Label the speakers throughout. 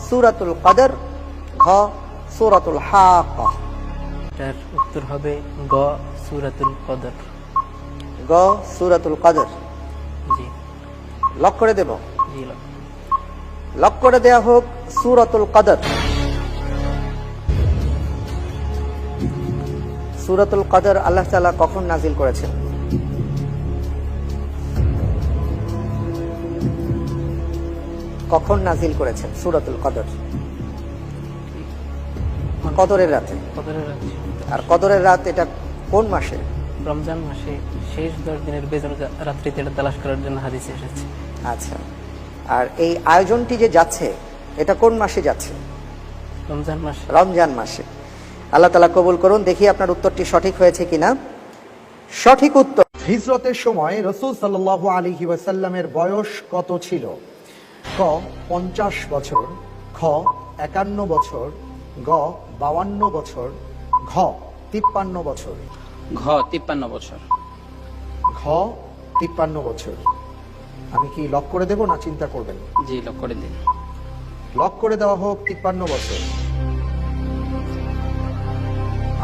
Speaker 1: সূরাতুল কদর, ঘ সূরাতুল হাক্কা।
Speaker 2: এটার উত্তর হবে গ সূরাতুল কদর।
Speaker 1: গ সূরাতুল কদর।
Speaker 2: জি
Speaker 1: লক করে দেব?
Speaker 2: জি
Speaker 1: লক করে দেয়া হোক সূরাতুল কদর। সূরাতুল কদর আল্লাহ তাআলা কখন নাজিল করেছেন? কখন নাজিল করেছেন সূরাতুল কদর? কদরের রাতে।
Speaker 2: কদরের রাতে।
Speaker 1: আর কদরের রাত এটা কোন মাসে?
Speaker 2: রমজান মাসে শেষ 10 দিনের বেজর রাত্রিতে এটা তালাশ করার জন্য হাদিসে এসেছে।
Speaker 1: আচ্ছা, আর এই আয়োজনটি যে যাচ্ছে এটা কোন মাসে যাচ্ছে?
Speaker 2: রমজান মাসে।
Speaker 1: রমজান মাসে। আল্লাহ তাআলা কবুল করুন। দেখি আপনার উত্তরটি সঠিক হয়েছে কিনা। সঠিক উত্তর, হিজরতের সময় রাসূল সাল্লাল্লাহু আলাইহি ওয়াসাল্লামের বয়স কত ছিল? ক 50 বছর, খ 51 বছর, গ 52 বছর, ঘ 53 বছর।
Speaker 3: ঘ 53 বছর।
Speaker 1: ঘ 53 বছর। আমি কি লক করে দেব না চিন্তা করবেন?
Speaker 3: জি লক করে দিন।
Speaker 1: লক করে দেওয়া হোক 53 বছর।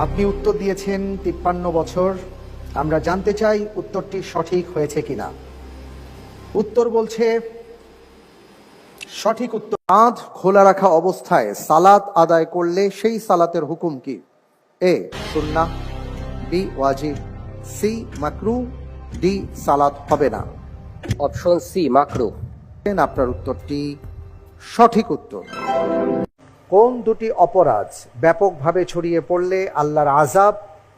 Speaker 1: আপনি উত্তর দিয়েছেন 53 বছর। আমরা জানতে চাই উত্তরটি সঠিক হয়েছে কিনা। উত্তর বলছে সঠিক উত্তর। কাঁধ খোলা রাখা অবস্থায় সালাত আদায় করলে সেই সালাতের হুকুম কি? এ সুন্নাহ, বি ওয়াজিব, সি মাকরু, ডি সালাত হবে না।
Speaker 4: অপশন সি মাকরু।
Speaker 1: আপনার উত্তরটি সঠিক উত্তর। কোন দুটি অপরাধ ব্যাপকভাবে ছড়িয়ে পড়লে আল্লাহর আযাব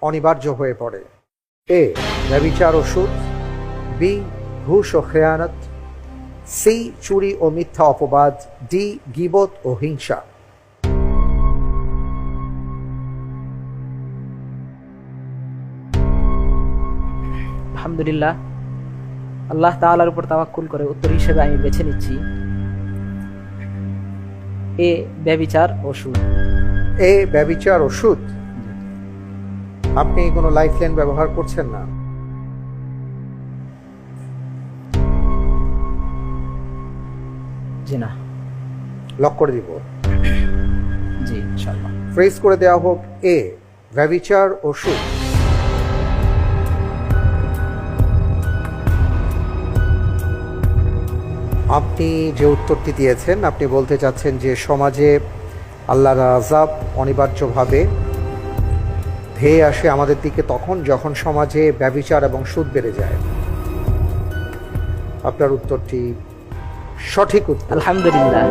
Speaker 1: অনিবার্য হয়ে পড়ে? এ ব্যভিচার ও সুদ, বি ঘুষ ও খেয়ানত, সি চুরি ও মিথ্যা অপবাদ, ডি গীবত ও হিংসা।
Speaker 2: আলহামদুলিল্লাহ, আল্লাহ তাআলার উপর তাওয়াক্কুল করে উত্তর হিসেবে আমি বেছে নিচ্ছি এ ব্যভিচার ও সুদ।
Speaker 1: এ ব্যভিচার ও সুদ। আপনি কোনো লাইফলাইন ব্যবহার করছেন না?
Speaker 2: জি না।
Speaker 1: লক করে দিব?
Speaker 2: জি ইনশাআল্লাহ।
Speaker 1: ফ্রেজ করে দেওয়া হোক এ ব্যভিচার ও সুদ। আপনি যে উত্তরটি দিয়েছেন, আপনি বলতে চাচ্ছেন যে সমাজে আল্লাহর আযাব অনিবার্যভাবে ধেয়ে আসে আমাদের দিকে তখন যখন সমাজে ব্যভিচার এবং সুদ বেড়ে যায়। আপনার উত্তরটি সঠিক উত্তর।
Speaker 2: আলহামদুলিল্লাহ।